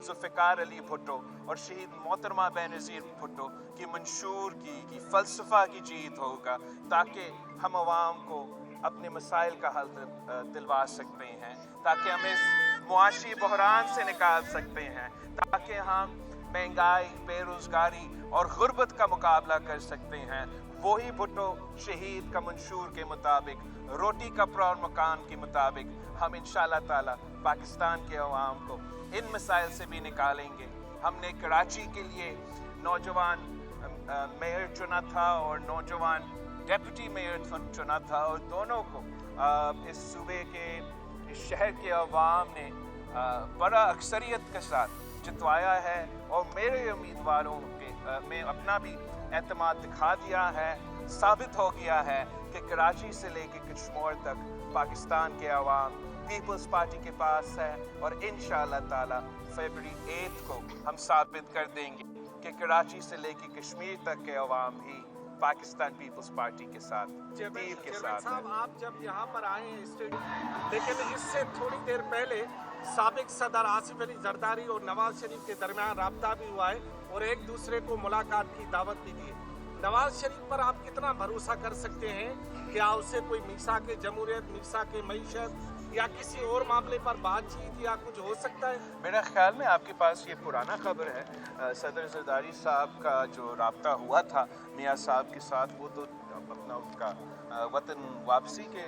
जुल्फ़िकार अली भुट्टो और शहीद मोहतरमा बेनज़ीर भुट्टो की मंशूर की फ़लसफ़ा की जीत होगा, ताकि हम आवाम को अपने मसाइल का हल दिलवा सकते हैं, ताकि हम इस मुआशी बहरान से निकाल सकते हैं, ताकि हम महंगाई, बेरोज़गारी और गुर्बत का मुकाबला कर सकते हैं। वही भुट्टो शहीद का मंशूर के मुताबिक, रोटी कपड़ा और मकान के मुताबिक हम इंशाअल्लाह ताला पाकिस्तान के अवाम को इन मसाइल से भी निकालेंगे। हमने कराची के लिए नौजवान मेयर चुना था और नौजवान डेप्यूटी मेयर चुना था, और दोनों को इस सूबे के इस शहर के अवाम ने बड़ा अक्सरियत के साथ जितवाया है, और मेरे उम्मीदवारों के में अपना भी एतमाद दिखा दिया है। साबित हो गया है कि कराची से लेकर कश्मीर तक पाकिस्तान के अवाम पीपल्स पार्टी के पास है, और इंशाअल्लाह ताला फरवरी 8 को हम साबित कर देंगे कि कराची से लेकर कश्मीर तक के अवाम ही पाकिस्तान पीपल्स पार्टी के साथ तीर के साथ साहब, आप जब यहाँ पर आए हैं स्टेडियम, लेकिन इससे थोड़ी देर पहले साबिक सदर आसिफ अली जरदारी और नवाज शरीफ के दरमियान राब्ता भी हुआ है और एक दूसरे को मुलाकात की दावत भी दी है। नवाज शरीफ पर आप कितना भरोसा कर सकते हैं? क्या उससे कोई मीसाक जमहूरियत, मीसाक मईशत या किसी और मामले पर बातचीत या कुछ हो सकता है? मेरा ख्याल में आपके पास ये पुराना खबर है। सदर जरदारी साहब का जो राब्ता हुआ था मियाँ साहब के साथ, वो तो अपना उनका वतन वापसी के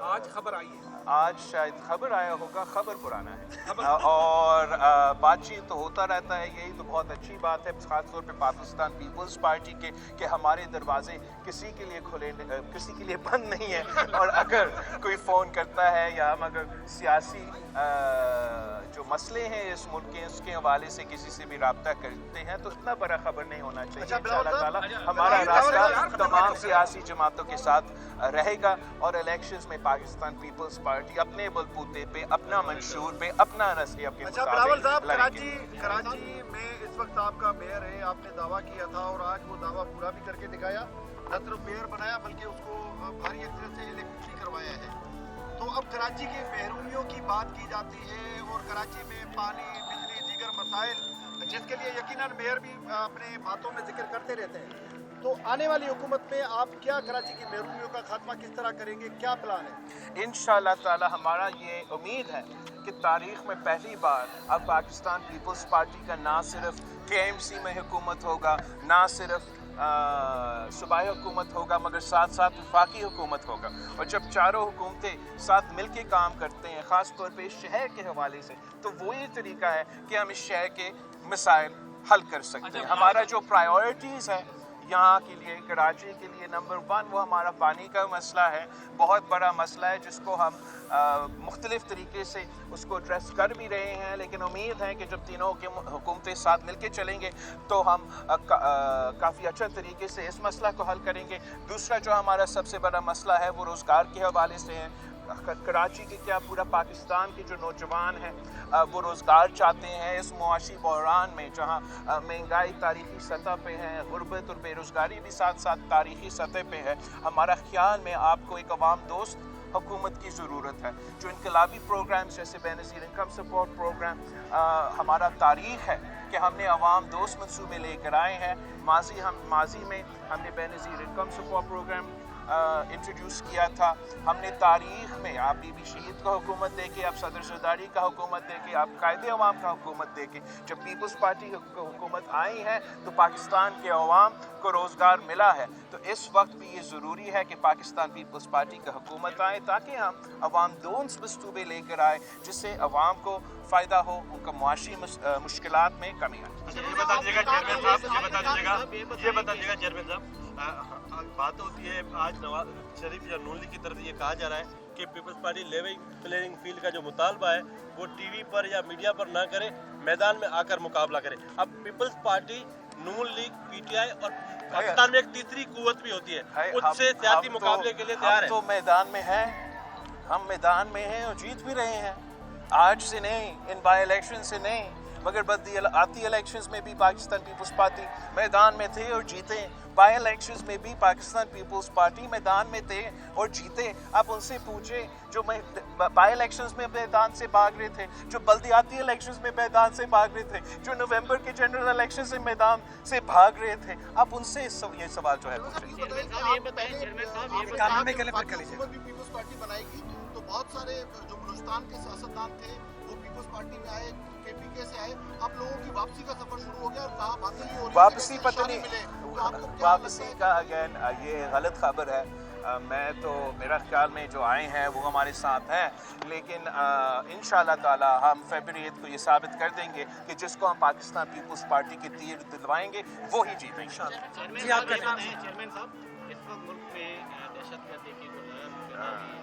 आज खबर आई है, आज शायद खबर आया होगा। खबर पुराना है और बातचीत तो होता रहता है, यही तो बहुत अच्छी बात है, ख़ासतौर पे पाकिस्तान पीपल्स पार्टी के कि हमारे दरवाजे किसी के लिए खुले, किसी के लिए बंद नहीं है। और अगर कोई फ़ोन करता है या हम अगर सियासी जो मसले हैं इस मुल्क के, उसके हवाले से किसी से भी रब्ता करते हैं, तो इतना बड़ा खबर नहीं होना चाहिए। इंशाअल्लाह ताला हमारा रास्ता तमाम सियासी जमातों के साथ रहेगा, और इलेक्शंस में पाकिस्तान पीपल्स पार्टी अपने बलबूते पे, अपना मंशूर पे, अपना नज़रिया के मुताबिक लड़ेगी। कराची में इस वक्त आपका मेयर है, आपने दावा किया था और आज वो दावा पूरा भी करके दिखाया। न सिर्फ मेयर बनाया बल्कि उसको भारी अक्सर से इलेक्ट भी करवाया है। तो अब कराची की महरूमियों की बात की जाती है, और कराची में पानी, बिजली, दीगर मसाइल जिसके लिए यकीनन मेयर भी अपने बातों में जिक्र करते रहते हैं। तो आने वाली हुकूमत में आप क्या कराची की महरूमियों का खात्मा किस तरह करेंगे, क्या प्लान है? इंशाअल्लाह ताला हमारा ये उम्मीद है कि तारीख़ में पहली बार अब पाकिस्तान पीपल्स पार्टी का ना सिर्फ KMC में हुकूमत होगा, ना सिर्फ सूबाई हुकूमत होगा, मगर साथ साथ वफाकी हुकूमत होगा। और जब चारों हुकूमतें साथ मिल के काम करते हैं, ख़ास तौर पे इस शहर के हवाले से, तो वही तरीका है कि हम इस शहर के मसाइल हल कर सकते हैं। हमारा जो प्रायोरिटीज़ है यहाँ के लिए, कराची के लिए, नंबर 1 वो हमारा पानी का मसला है। बहुत बड़ा मसला है जिसको हम मुख्तलिफ़ तरीके से उसको एड्रेस कर भी रहे हैं, लेकिन उम्मीद है कि जब तीनों के हुकूमतें साथ मिल के चलेंगे तो हम काफ़ी अच्छे तरीके से इस मसला को हल करेंगे। दूसरा जो हमारा सबसे बड़ा मसला है वो रोज़गार के हवाले से है। कराची के क्या पूरा पाकिस्तान के जो नौजवान हैं वो रोज़गार चाहते हैं इस मुआशी बहरान में, जहाँ महंगाई तारीख़ी सतह पे है, गुर्बत और बेरोज़गारी भी साथ साथ तारीख़ी सतह पे है। हमारा ख्याल में आपको एक अवाम दोस्त हुकूमत की ज़रूरत है, जो इनकलाबी प्रोग्राम्स जैसे बेनज़ीर इनकम सपोर्ट प्रोग्राम, हमारा तारीख़ है कि हमने अवाम दोस्त मंसूबे लेकर आए हैं। माजी में हमने Benazir income support programme introduce किया था। हमने तारीख़ में आप बीबी शहीद का हुकूमत दे के, आप सदर जरदारी का हुकूमत दे के, आप कायदे अवाम का हुकूमत दे के, जब पीपल्स पार्टी हुकूमत आई है तो पाकिस्तान के अवाम को रोज़गार मिला है। तो इस वक्त भी ये ज़रूरी है कि पाकिस्तान पीपल्स पार्टी का हुकूमत आए, ताकि हम अवाम दोनों मंसूबे लेकर आए जिससे अवाम को फ़ायदा हो, उनका मुआशी मुश्किलात में कमी आए। ये बता दीजिएगा चेयरमैन साहब, बात होती है आज नवाज शरीफ या नून लीग की तरफ से ये कहा जा रहा है कि Peoples Party level playing field का जो मुतालबा है वो टीवी पर या मीडिया पर ना करे, मैदान में आकर मुकाबला करे। अब पीपल्स पार्टी, नून लीग, PTI और पाकिस्तान में एक तीसरी कुव्वत भी होती है, उससे सियासी मुकाबले के लिए तैयार है। तो मैदान में है, हम मैदान में हैं और जीत भी रहे हैं। आज से नहीं, इन बाई इलेक्शन से नहीं, मगर बदआती इलेक्शंस में भी पाकिस्तान पीपल्स पार्टी मैदान में थे और जीते, बाई इलेक्शंस में भी पाकिस्तान पीपल्स पार्टी मैदान में थे और जीते। आप उनसे पूछे जो बाई इलेक्शंस में मैदान से भाग रहे थे, जो बल्दियाती इलेक्शंस में मैदान से भाग रहे थे, जो नवंबर के जनरल इलेक्शन से मैदान से भाग रहे थे, आप उनसे ये सवाल जो है पूछिए। पीपल्स पार्टी बनाएगी तो बहुत सारे जो बलूचिस्तान के सियासतदान थे वो पीपल्स पार्टी में आए, केपीके से आए, आप लोगों की वापसी का सफर शुरू हो गया और कहा बातें नहीं हो रही, वापसी पता नहीं, नहीं वापसी का अगेन ये गलत खबर है। मैं तो मेरा ख्याल में जो आए हैं वो हमारे साथ हैं, लेकिन इंशाल्लाह ताला हम फरवरी 8 को ये साबित कर देंगे कि जिसको हम पाकिस्तान पीपल्स पार्टी की तीर दिलवाएंगे वो ही जीतेंगे इंशाल्लाह। चेयरमैन साहब, इस वक्त मुल्क में दहशतगर्दी की जो लहर पैदा हुई है,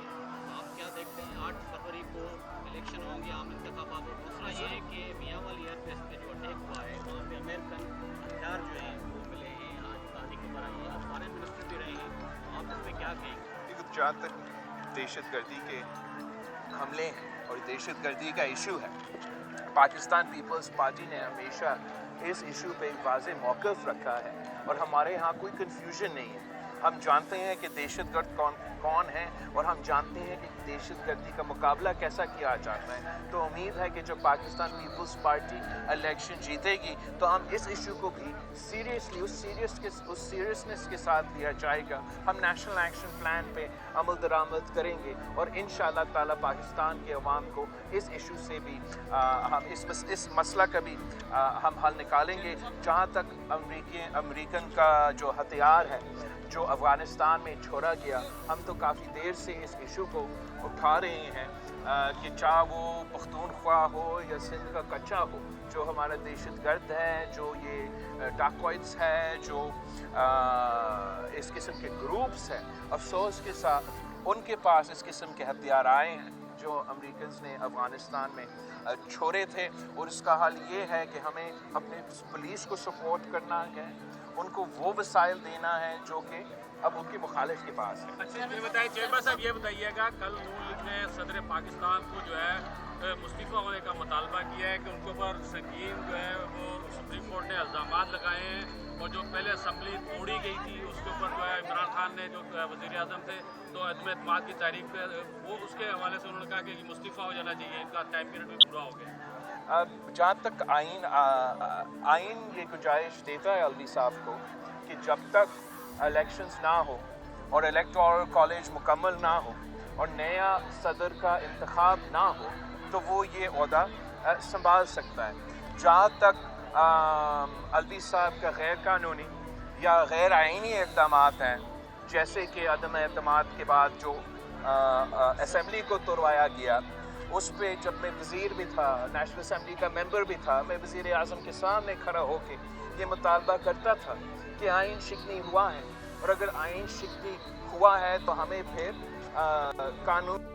आप क्या देखते हैं? 8 फरवरी को इलेक्शन होंगे, आम इंतखाबात, और दूसरा ये है कि मियांवाली एयरबेस पे जो अटैक हुआ है वहाँ पे अमेरिकन हथियार जो हैं वो मिले हैं, आज ताज़ी खबर आई है, आप फॉरेन मिनिस्टर भी रहे हैं, आप इस पर क्या कहेंगे? जहाँ तक दहशतगर्दी के हमले और दहशतगर्दी का इशू है, पाकिस्तान पीपल्स पार्टी ने हमेशा इस इशू पे एक वाज़ेह मौक़िफ़ रखा है और हमारे यहाँ कोई कन्फ्यूजन नहीं है। हम जानते हैं कि दहशतगर्द कौन है और हम जानते हैं कि दहशतगर्दी का मुकाबला कैसा किया जाता है। तो उम्मीद है कि जब पाकिस्तान पीपल्स पार्टी इलेक्शन जीतेगी तो हम इस इशू को भी सीरियसली उस सीरियसनेस के साथ लिया जाएगा। हम नेशनल एक्शन प्लान पे अमल दरामद करेंगे और इंशाअल्लाह ताला पाकिस्तान के अवाम को इस इशू से भी हम इस मसला का भी हम हल निकालेंगे। जहाँ तक अमेरिकन का जो हथियार है जो अफ़गानिस्तान में छोड़ा गया, हम तो काफ़ी देर से इस इशू को उठा रहे हैं कि चाहे वो पख्तूनख्वा हो या सिंध का कच्चा हो, जो हमारा दहशतगर्द है, जो ये डाकॉइट्स है, जो इस किस्म के ग्रुप्स हैं, अफसोस के साथ उनके पास इस किस्म के हथियार आए हैं जो अमेरिकन ने अफ़गानिस्तान में छोड़े थे। और इसका हल ये है कि हमें अपने पुलिस को सपोर्ट करना है, उनको वो वसाइल देना है जो कि अब उनकी मुखालिफ के पास है। अच्छा ये बताइए चेयरमैन साहब, ये बताइएगा कल नून लीग ने सदर पाकिस्तान को जो है मुस्तफ़ा होने का मुतालबा किया है कि उनके ऊपर संगीन जो है वो सुप्रीम कोर्ट ने इल्ज़ामात लगाए हैं, और जो पहले असम्बली तोड़ी गई थी उसके ऊपर जो है इमरान खान ने जो वज़ीर आज़म थे तो अदम एतमाद की तारीख पे वो उसके हवाले से उन्होंने कहा कि मुस्तफ़ा हो जाना चाहिए, इनका टाइम पीरियड भी पूरा हो गया। जहाँ तक आइन ये गुंजाइश देता है अलवी साहब को कि जब तक इलेक्शंस ना हो और इलेक्टोरल कॉलेज मुकम्मल ना हो और नया सदर का इंतखाब ना हो तो वो ये ओहदा संभाल सकता है। जहाँ तक अलवी साहब का गैर कानूनी या गैर आइनी इक़दामात हैं, जैसे कि अदम एतमाद के बाद जो असम्बली को तोड़वाया गया, उस पे जब मैं वज़ीर भी था, नेशनल असम्बली का मेंबर भी था, मैं वज़ीर आज़म के सामने खड़ा होके ये मुतालबा करता था कि आइन शिकनी हुआ है, और अगर आइन शिकनी हुआ है तो हमें फिर कानून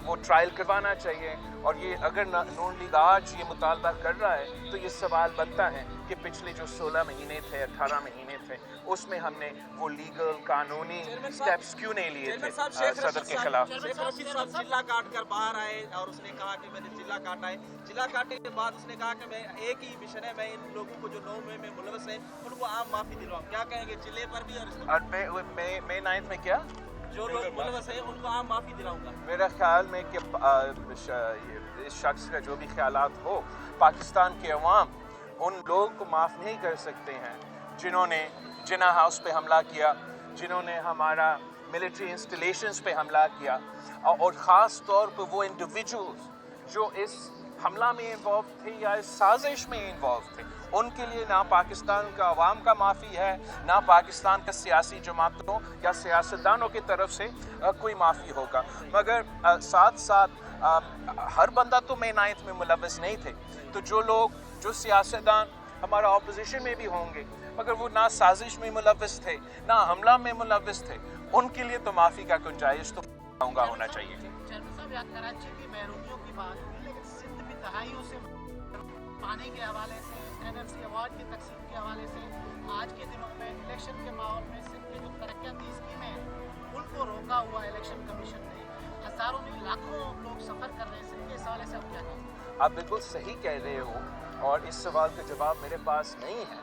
वो ट्रायल करवाना चाहिए। और ये अगर नून लीग आज ये मुतालबा कर रहा है तो ये सवाल बनता है कि पिछले जो 16 महीने थे, 18 महीने थे, उसमें हमने वो लीगल कानूनी स्टेप्स क्यों नहीं लिए थे सदर के खिलाफ। शेख रशीद साहब जिला काट कर बाहर आए और उसने कहा कि मैंने जिला काटा है। जिला काटने के बाद उसने कहा कि मैं एक ही मिशन है, मैं इन लोगों को जो 9 में मुलवस है उनको आम माफी दिलवाऊं। क्या कहेंगे जिले पर भी और मैं 9 में क्या जो लोग मुलवस है उनको आम माफी दिलाऊंगा? मेरा ख्याल में कि इस शख्स का जो भी ख्यालात हो, पाकिस्तान के अवाम उन लोगों को माफ़ नहीं कर सकते हैं जिन्होंने जिना हाउस पे हमला किया, जिन्होंने हमारा मिलिट्री इंस्टॉलेशंस पे हमला किया, और ख़ास तौर पर वो इंडिविजुअल्स जो इस हमला में इन्वॉल्व थे या इस साजिश में इन्वॉल्व थे, उनके लिए ना पाकिस्तान का अवाम का माफ़ी है, ना पाकिस्तान का सियासी जमातों या सियासतदानों की तरफ से कोई माफ़ी होगा। मगर साथ साथ हर बंदा तो मैं 9 में मुलव्वस नहीं थे, तो जो लोग जो सियासतदान हमारा अपोजिशन में भी होंगे मगर वो ना साजिश में मुलव्वस थे ना हमला में मुलव्वस थे, उनके लिए तो माफ़ी का गुंजाइश तो होना चाहिए। चेयरमैन साहब, यहाँ कराची की महरूमियों की बात हुई, लेकिन सिंध भी दहाइयों से पानी के हवाले से, एनएफसी अवार्ड की तकसीम के हवाले से, आज के दिनों में इलेक्शन के माहौल में सिंध की जो तरक्याती स्कीमें हैं उनको रोका हुआ इलेक्शन कमीशन ने। हज़ारों नहीं लाखों लोग सफ़र कर रहे हैं सिंध के इस हवाले से आप क्या कहेंगे? आप बिल्कुल सही कह रहे हो और इस सवाल का जवाब मेरे पास नहीं है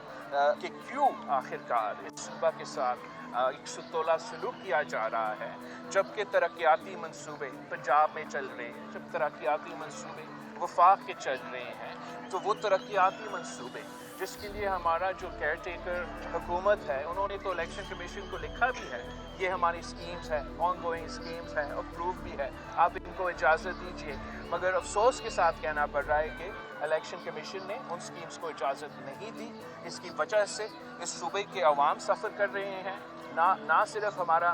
कि क्यों आखिरकार इस सूबा के साथ एक सुतोला सलूक किया जा रहा है, जबकि तरक्याती मंसूबे पंजाब में चल रहे हैं, जब तरक्याती मंसूबे वफाक के चल रहे हैं, तो वो तरक्याती मंसूबे जिसके लिए हमारा जो केयर टेकर हुकूमत है उन्होंने तो इलेक्शन कमीशन को लिखा भी है, ये हमारी स्कीम्स है, ऑन गोइंग स्कीम्स है, अप्रूव भी है, आप इनको इजाज़त दीजिए। मगर अफसोस के साथ कहना पड़ रहा है कि इलेक्शन कमीशन ने उन स्कीम्स को इजाज़त नहीं दी। इसकी वजह से इस सूबे के अवाम सफ़र कर रहे हैं। ना सिर्फ हमारा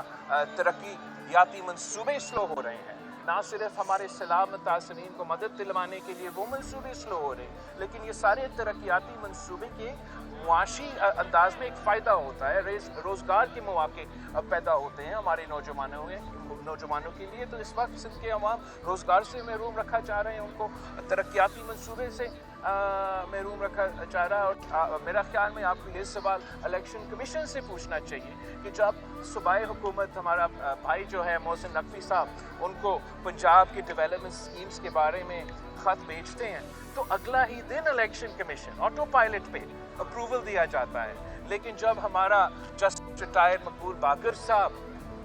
तरक्याती मंसूबे स्लो हो रहे हैं, ना सिर्फ हमारे सैलाब मुतासरीन को मदद दिलवाने के लिए वो मंसूबे स्लो हो रहे हैं, लेकिन ये सारे तरक्याती मंसूबे के मुआशी अंदाज में एक फ़ायदा होता है, रोज़गार के मौके पैदा होते हैं हमारे नौजवानों के लिए। तो इस वक्त सिंध के अवाम रोज़गार से महरूम रखा जा रहे हैं, उनको तरक्याती मंसूबे से महरूम रखा जा रहा है। और मेरा ख्याल में आपको ये सवाल इलेक्शन कमीशन से पूछना चाहिए कि जब सूबाई हुकूमत हमारा भाई जो है मोहसिन नकवी साहब उनको पंजाब की डेवलपमेंट स्कीम्स के बारे में ख़त भेजते हैं तो अगला ही दिन इलेक्शन कमीशन ऑटो पायलट पे अप्रूवल दिया जाता है। लेकिन जब हमारा जस्टिस रिटायर्ड मकबूल बाकर साहब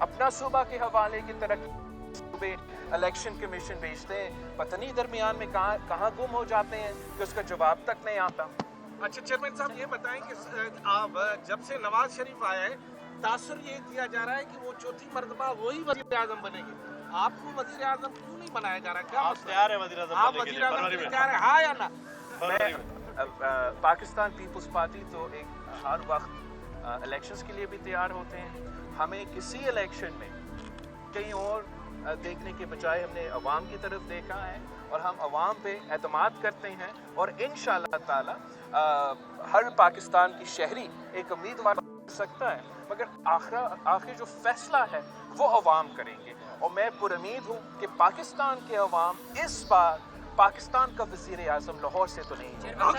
अपना सूबा के हवाले की तरक्की सूबे इलेक्शन कमीशन भेजते हैं, पता नहीं दरमियान में कहाँ गुम हो जाते हैं कि उसका जवाब तक नहीं आता। अच्छा चेयरमैन साहब ये बताएं कि जब से नवाज शरीफ आया है तासुर ये दिया जा रहा है कि वो चौथी मरतबा वही वज़ीर आज़म बनेंगे, आपको वज़ीर आज़म क्यों नहीं बनाया जा रहा? क्या आप तैयार है वज़ीर आज़म आप बनने के वज़ीर लिए आज़म फरवरी में? तैयार है, हाँ या ना? फरवरी में। पाकिस्तान पीपल्स पार्टी तो एक हर वक्त इलेक्शंस के लिए भी तैयार होते हैं। हमें किसी इलेक्शन में कहीं और देखने के बजाय हमने अवाम की तरफ देखा है और हम अवाम पे एतमाद करते हैं और इंशाअल्लाह ताला हर पाकिस्तान की शहरी एक उम्मीदवार बन सकता है, मगर आखिर जो फैसला है वो अवाम करेंगे। और मैं पुरुमीद हूँ कि पाकिस्तान के अवाम इस बार पाकिस्तान का वज़ीर आज़म लाहौर से तो नहीं होगा।